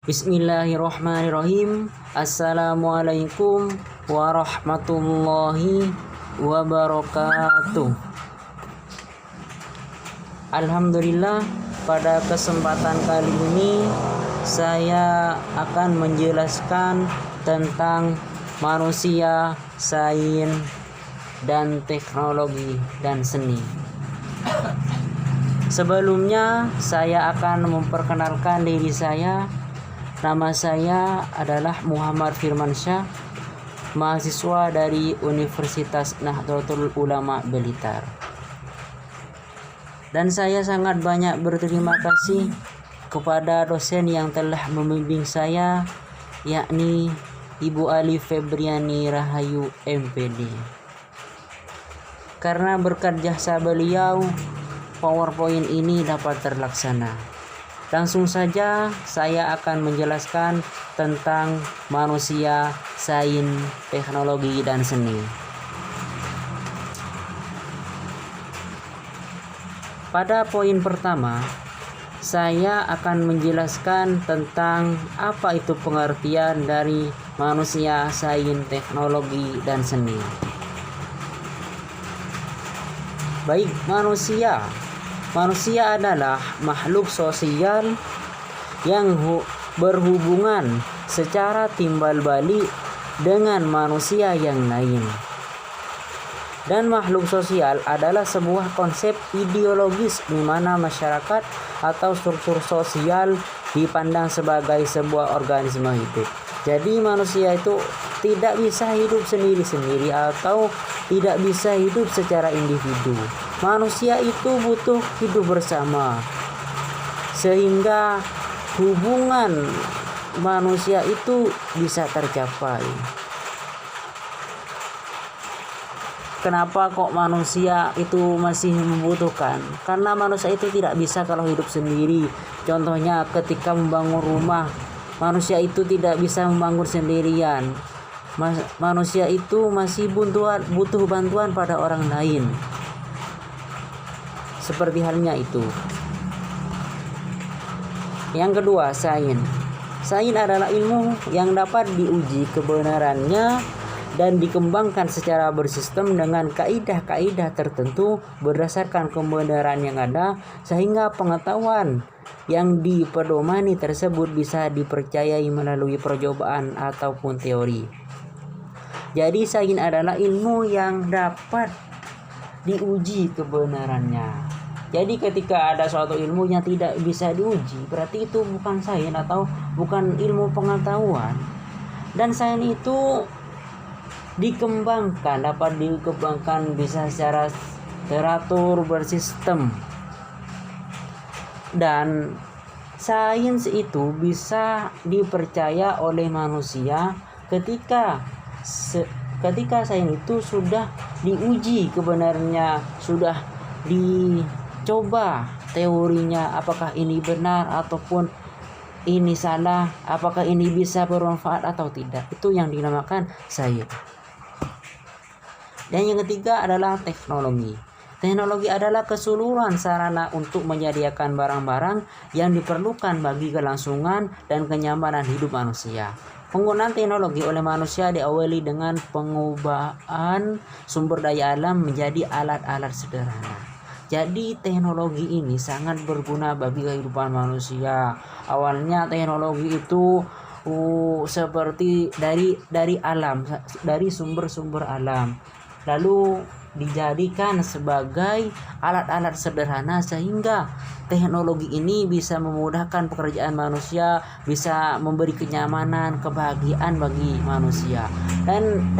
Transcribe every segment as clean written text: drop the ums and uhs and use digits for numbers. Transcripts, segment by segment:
Bismillahirrahmanirrahim. Assalamualaikum warahmatullahi wabarakatuh. Alhamdulillah, pada kesempatan kali ini saya akan menjelaskan tentang manusia, sains, dan teknologi dan seni. Sebelumnya saya akan memperkenalkan diri saya. Nama saya adalah Muhammad Firmansyah, mahasiswa dari Universitas Nahdlatul Ulama Blitar. Dan saya sangat banyak berterima kasih kepada dosen yang telah membimbing saya, yakni Ibu Ali Febriani Rahayu MPD. Karena berkat jasa beliau, PowerPoint ini dapat terlaksana. Langsung saja saya akan menjelaskan tentang manusia, sains, teknologi, dan seni. Pada poin pertama, saya akan menjelaskan tentang apa itu pengertian dari manusia, sains, teknologi, dan seni. Baik, Manusia adalah makhluk sosial yang berhubungan secara timbal balik dengan manusia yang lain. Dan makhluk sosial adalah sebuah konsep ideologis di mana masyarakat atau struktur sosial dipandang sebagai sebuah organisme hidup. Jadi manusia itu tidak bisa hidup sendiri-sendiri atau tidak bisa hidup secara individu. Manusia itu butuh hidup bersama, sehingga hubungan manusia itu bisa tercapai. Kenapa kok manusia itu masih membutuhkan? Karena manusia itu tidak bisa kalau hidup sendiri. Contohnya ketika membangun rumah, manusia itu tidak bisa membangun sendirian. Manusia itu masih butuh bantuan pada orang lain. Seperti halnya itu. Yang kedua, sains. Sains adalah ilmu yang dapat diuji kebenarannya dan dikembangkan secara bersistem dengan kaidah-kaidah tertentu berdasarkan kebenaran yang ada, sehingga pengetahuan yang dipedomani tersebut bisa dipercayai melalui percobaan ataupun teori. Jadi sains adalah ilmu yang dapat diuji kebenarannya. Jadi ketika ada suatu ilmu yang tidak bisa diuji, berarti itu bukan sains atau bukan ilmu pengetahuan. Dan sains itu dapat dikembangkan bisa secara teratur bersistem. Dan sains itu bisa dipercaya oleh manusia ketika sains itu sudah diuji kebenarannya, sudah dicoba teorinya, apakah ini benar ataupun ini salah, apakah ini bisa bermanfaat atau tidak. Itu yang dinamakan sains. Dan yang ketiga adalah teknologi. Teknologi adalah keseluruhan sarana untuk menyediakan barang-barang yang diperlukan bagi kelangsungan dan kenyamanan hidup manusia. Penggunaan teknologi oleh manusia diawali dengan pengubahan sumber daya alam menjadi alat-alat sederhana. Jadi teknologi ini sangat berguna bagi kehidupan manusia. Awalnya teknologi itu seperti dari alam, dari sumber-sumber alam. Lalu dijadikan sebagai alat-alat sederhana sehingga teknologi ini bisa memudahkan pekerjaan manusia, bisa memberi kenyamanan, kebahagiaan bagi manusia. Dan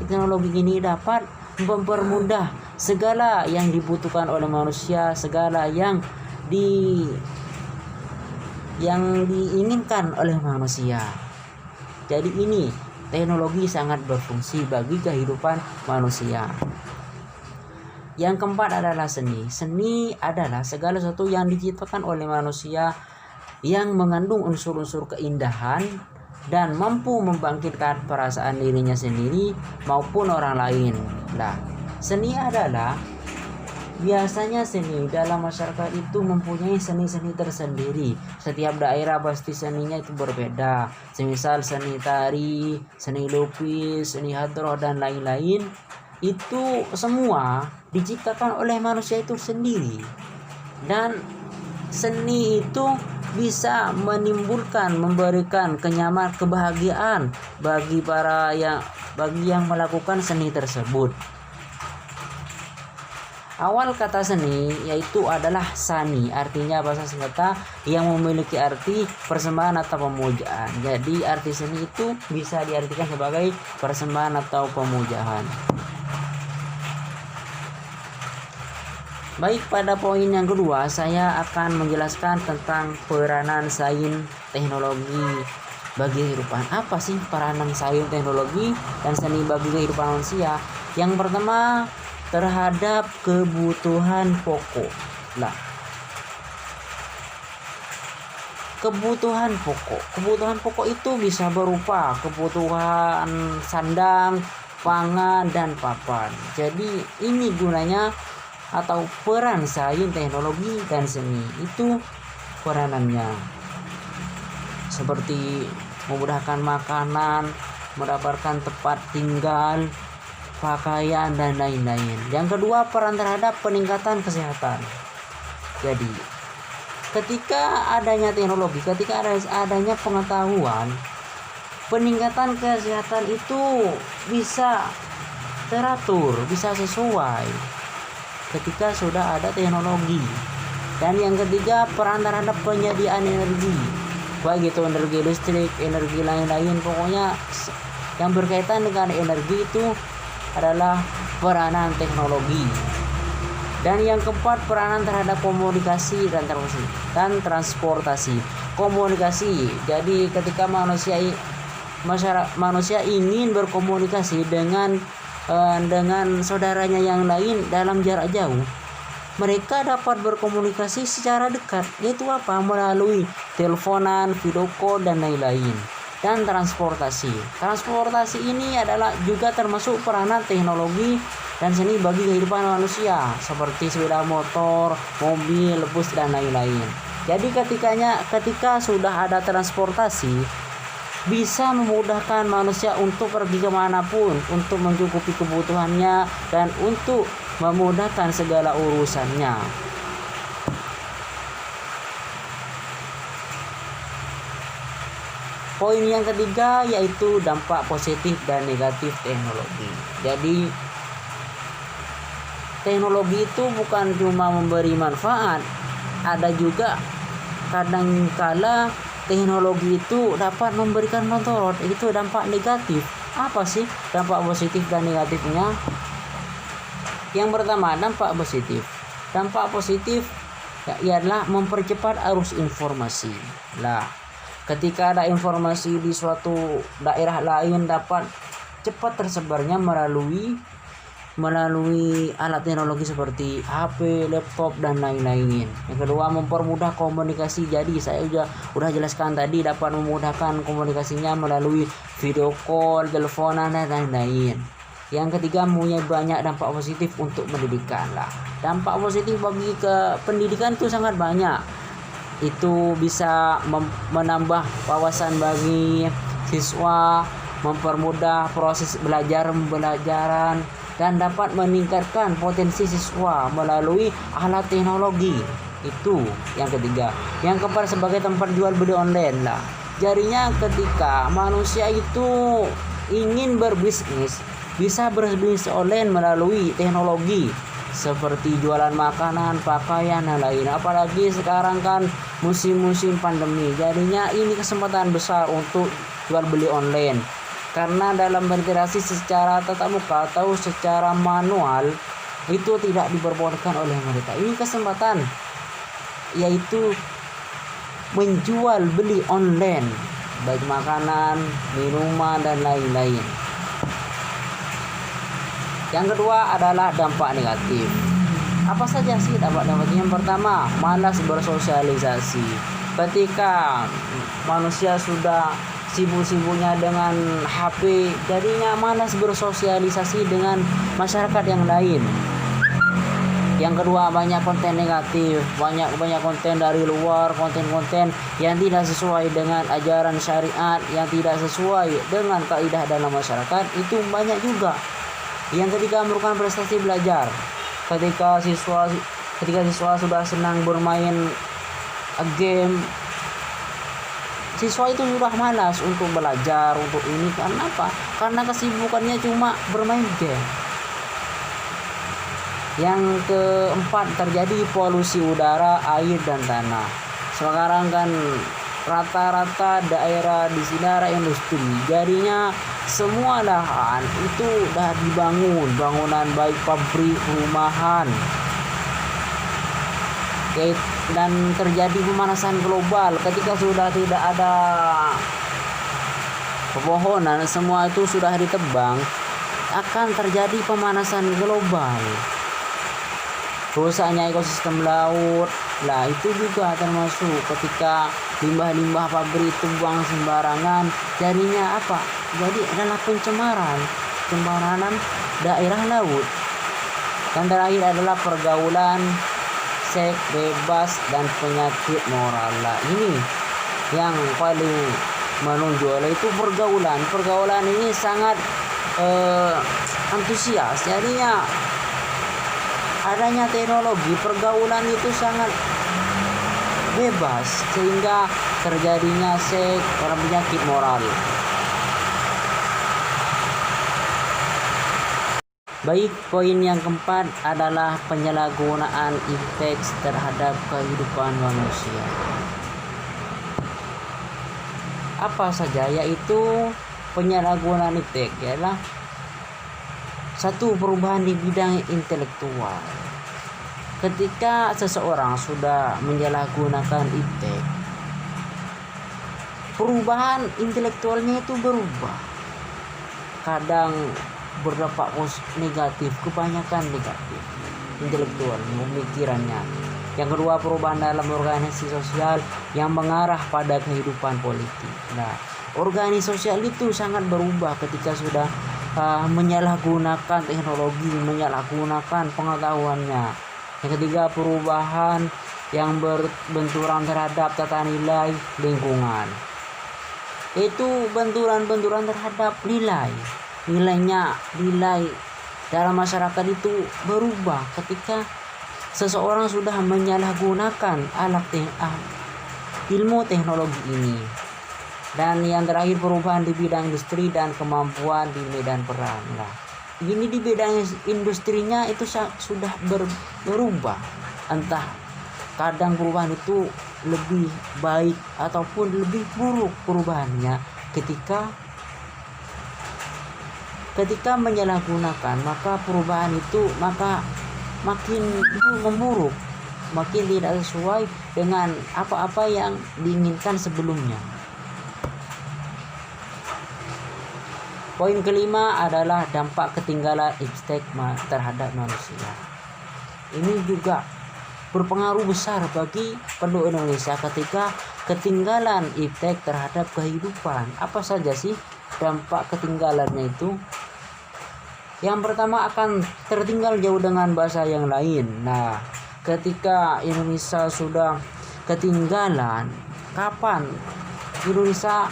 teknologi ini dapat mempermudah segala yang dibutuhkan oleh manusia, segala yang diinginkan oleh manusia. Jadi ini teknologi sangat berfungsi bagi kehidupan manusia. Yang keempat adalah seni. Seni adalah segala sesuatu yang diciptakan oleh manusia yang mengandung unsur-unsur keindahan dan mampu membangkitkan perasaan dirinya sendiri maupun orang lain. Nah, seni adalah Biasanya seni dalam masyarakat itu mempunyai seni-seni tersendiri. Setiap daerah pasti seninya itu berbeda. Semisal seni tari, seni lukis, seni hadroh dan lain-lain. Itu semua diciptakan oleh manusia itu sendiri. Dan seni itu bisa menimbulkan, memberikan kenyamanan, kebahagiaan bagi yang melakukan seni tersebut. Awal kata seni yaitu adalah sani, artinya bahasa Singketa yang memiliki arti persembahan atau pemujaan. Jadi arti seni itu bisa diartikan sebagai persembahan atau pemujaan. Baik, pada poin yang kedua saya akan menjelaskan tentang peranan sains teknologi bagi kehidupan. Apa sih peranan sains teknologi dan seni bagi kehidupan manusia? Yang pertama, terhadap kebutuhan pokok. Kebutuhan pokok itu bisa berupa kebutuhan sandang, pangan, dan papan. Jadi ini gunanya atau peran sains teknologi dan seni itu peranannya seperti memudahkan makanan, mendapatkan tempat tinggal, pakaian, dan lain-lain. Yang kedua, peran terhadap peningkatan kesehatan. Jadi ketika adanya teknologi, ketika adanya pengetahuan, peningkatan kesehatan itu bisa teratur, bisa sesuai ketika sudah ada teknologi. Dan yang ketiga, peran terhadap penyediaan energi, baik itu energi listrik, energi lain-lain, pokoknya yang berkaitan dengan energi itu adalah peranan teknologi. Dan yang keempat, peranan terhadap komunikasi dan transportasi. Komunikasi, jadi ketika manusia ingin berkomunikasi dengan saudaranya yang lain dalam jarak jauh, mereka dapat berkomunikasi secara dekat, yaitu apa? Melalui teleponan, video call, dan lain-lain. Dan transportasi ini adalah juga termasuk peranan teknologi dan seni bagi kehidupan manusia, seperti sepeda motor, mobil, bus, dan lain-lain. Jadi ketika sudah ada transportasi, bisa memudahkan manusia untuk pergi kemanapun, untuk mencukupi kebutuhannya, dan untuk memudahkan segala urusannya. Poin yang ketiga yaitu dampak positif dan negatif teknologi. Jadi teknologi itu bukan cuma memberi manfaat, ada juga kadangkala teknologi itu dapat memberikan mudarat, itu dampak negatif. Apa sih dampak positif dan negatifnya? Yang pertama, dampak positif. Dampak positif ialah mempercepat arus informasi. Ketika ada informasi di suatu daerah lain dapat cepat tersebarnya melalui alat teknologi seperti HP, laptop, dan lain-lain. Yang kedua, mempermudah komunikasi. Jadi saya udah jelaskan tadi, dapat memudahkan komunikasinya melalui video call, teleponan, dan lain-lain. Yang ketiga, mempunyai banyak dampak positif untuk pendidikan. Dampak positif bagi pendidikan itu sangat banyak. Itu bisa menambah wawasan bagi siswa, mempermudah proses belajaran, dan dapat meningkatkan potensi siswa melalui alat teknologi. Itu yang ketiga. Yang keempat, sebagai tempat jual beli online. Jadinya ketika manusia itu ingin berbisnis, bisa berbisnis online melalui teknologi, seperti jualan makanan, pakaian, dan lain. Apalagi sekarang kan musim pandemi, jadinya ini kesempatan besar untuk jual beli online. Karena dalam berinteraksi secara tatap muka atau secara manual itu tidak diperbolehkan oleh mereka. Ini kesempatan, yaitu menjual beli online, baik makanan, minuman, dan lain-lain. Yang kedua adalah dampak negatif. Apa saja sih dampak negatif? Yang pertama, malas bersosialisasi. Ketika manusia sudah sibuk-sibuknya dengan HP, jadinya malas bersosialisasi dengan masyarakat yang lain. Yang kedua, banyak konten negatif, banyak konten dari luar, konten-konten yang tidak sesuai dengan ajaran syariat, yang tidak sesuai dengan kaidah dalam masyarakat, itu banyak juga. Yang ketiga, merupakan prestasi belajar. Ketika siswa sudah senang bermain game, siswa itu sudah malas untuk belajar, untuk ini. Karena apa? Karena kesibukannya cuma bermain game. Yang keempat, terjadi polusi udara, air, dan tanah. Sekarang kan rata-rata daerah di sini daerah industri, jadinya semua lahan itu udah dibangun, bangunan baik pabrik, rumahan, dan terjadi pemanasan global. Ketika sudah tidak ada pepohonan, semua itu sudah ditebang, akan terjadi pemanasan global. Rusaknya ekosistem laut, itu juga termasuk. Ketika limbah-limbah pabrik itu buang sembarangan, jadinya apa? Jadi adalah pencemaran daerah laut. Dan terakhir adalah pergaulan, seks bebas, dan penyakit moral. Ini yang paling menonjol, itu pergaulan ini sangat antusias. Jadinya adanya teknologi, pergaulan itu sangat bebas, sehingga terjadinya seks dan penyakit moral. Baik, poin yang keempat adalah penyalahgunaan iptek terhadap kehidupan manusia. Apa saja? Yaitu penyalahgunaan iptek ialah satu, perubahan di bidang intelektual. Ketika seseorang sudah menyalahgunakan iptek, perubahan intelektualnya itu berubah. Kadang berdampak negatif, kebanyakan negatif intelektual pemikirannya. Yang kedua, perubahan dalam organisasi sosial yang mengarah pada kehidupan politik. Organisasi sosial itu sangat berubah ketika sudah menyalahgunakan teknologi, menyalahgunakan pengetahuannya. Yang ketiga, perubahan yang berbenturan terhadap tata nilai lingkungan. Itu benturan terhadap nilai dalam masyarakat itu berubah ketika seseorang sudah menyalahgunakan ilmu teknologi ini. Dan yang terakhir, perubahan di bidang industri dan kemampuan di medan perang. Ini di bidang industrinya itu sudah berubah. Entah kadang perubahan itu lebih baik ataupun lebih buruk perubahannya. Ketika menyalahgunakan, maka perubahan itu makin memburuk, makin tidak sesuai dengan apa-apa yang diinginkan sebelumnya. Poin kelima adalah dampak ketinggalan iptek terhadap manusia. Ini juga berpengaruh besar bagi penduduk Indonesia ketika ketinggalan iptek terhadap kehidupan. Apa saja sih dampak ketinggalannya itu? Yang pertama, akan tertinggal jauh dengan bahasa yang lain. Ketika Indonesia sudah ketinggalan, kapan Indonesia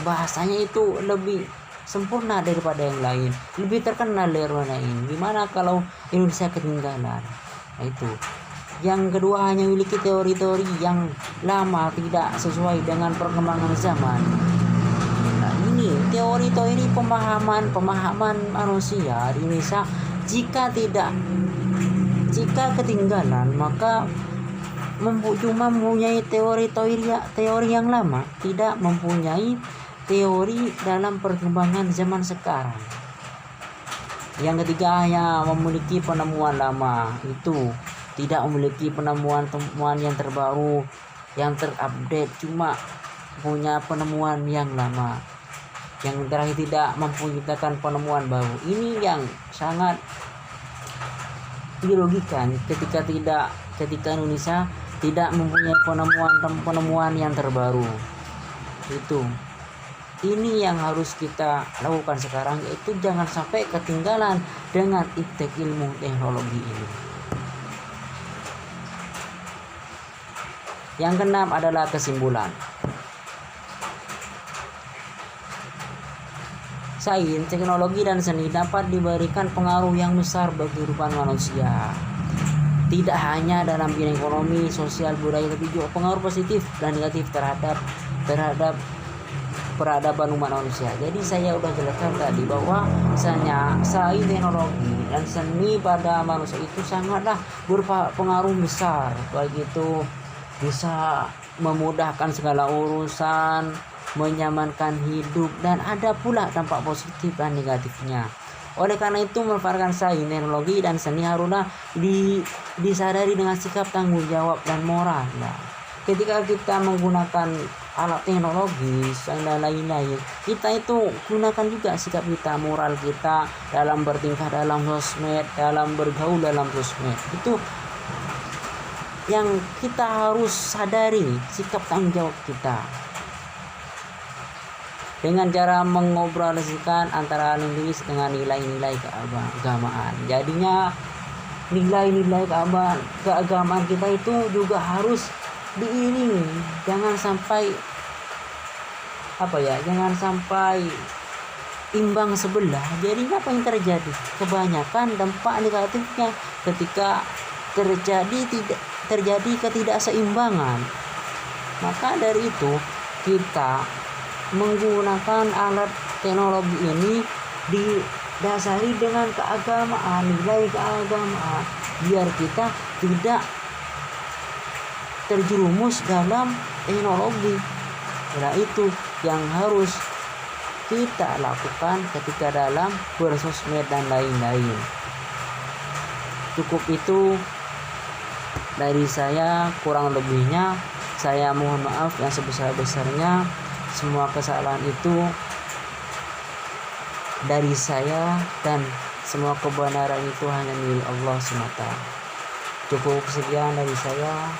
bahasanya itu lebih sempurna daripada yang lain, lebih terkenal dari yang lain? Gimana kalau Indonesia ketinggalan? Itu. Yang kedua, hanya memiliki teori-teori yang lama, tidak sesuai dengan perkembangan zaman. Ini teori-teori pemahaman manusia di Indonesia, jika ketinggalan, maka cuma mempunyai teori yang lama, tidak mempunyai teori dalam perkembangan zaman sekarang. Yang ketiga, hanya memiliki penemuan lama, itu tidak memiliki penemuan yang terbaru, yang terupdate, cuma punya penemuan yang lama. Yang terakhir, tidak menciptakan penemuan baru. Ini yang sangat dilogikan ketika Indonesia tidak mempunyai penemuan yang terbaru. Itu. Ini yang harus kita lakukan sekarang, yaitu jangan sampai ketinggalan dengan iptek ilmu teknologi ini. Yang keenam adalah kesimpulan. Sains, teknologi, dan seni dapat diberikan pengaruh yang besar bagi kehidupan manusia. Tidak hanya dalam bidang ekonomi, sosial, budaya, tapi juga pengaruh positif dan negatif terhadap peradaban umat manusia. Jadi saya udah jelaskan tadi bahwa misalnya sains, teknologi, dan seni pada manusia itu sangatlah berpengaruh besar, baik itu bisa memudahkan segala urusan, menyamankan hidup, dan ada pula dampak positif dan negatifnya. Oleh karena itu, memanfaatkan sains, teknologi, dan seni haruslah disadari dengan sikap tanggung jawab dan moral. Nah, ketika kita menggunakan alat teknologi dan lain-lain, kita itu gunakan juga sikap kita, moral kita dalam bertingkah dalam sosmed, dalam bergaul dalam sosmed. Itu yang kita harus sadari, sikap tanggung jawab kita, dengan cara mengoperasikan antara linguis dengan nilai-nilai keagamaan. Jadinya nilai-nilai keagamaan kita itu juga harus diiringi, jangan sampai imbang sebelah. Jadi apa yang terjadi? Kebanyakan dampak negatifnya ketika terjadi ketidakseimbangan. Maka dari itu kita menggunakan alat teknologi ini didasari dengan keagamaan, nilai keagamaan, biar kita tidak terjerumus dalam teknologi. Nah, itu yang harus kita lakukan ketika dalam bersosmed dan lain-lain. Cukup itu dari saya, kurang lebihnya saya mohon maaf yang sebesar-besarnya. Semua kesalahan itu dari saya, dan semua kebenaran itu hanya milik Allah semata. Cukup sekian dari saya.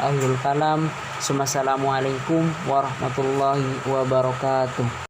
Akhirul kalam. Assalamualaikum warahmatullahi wabarakatuh.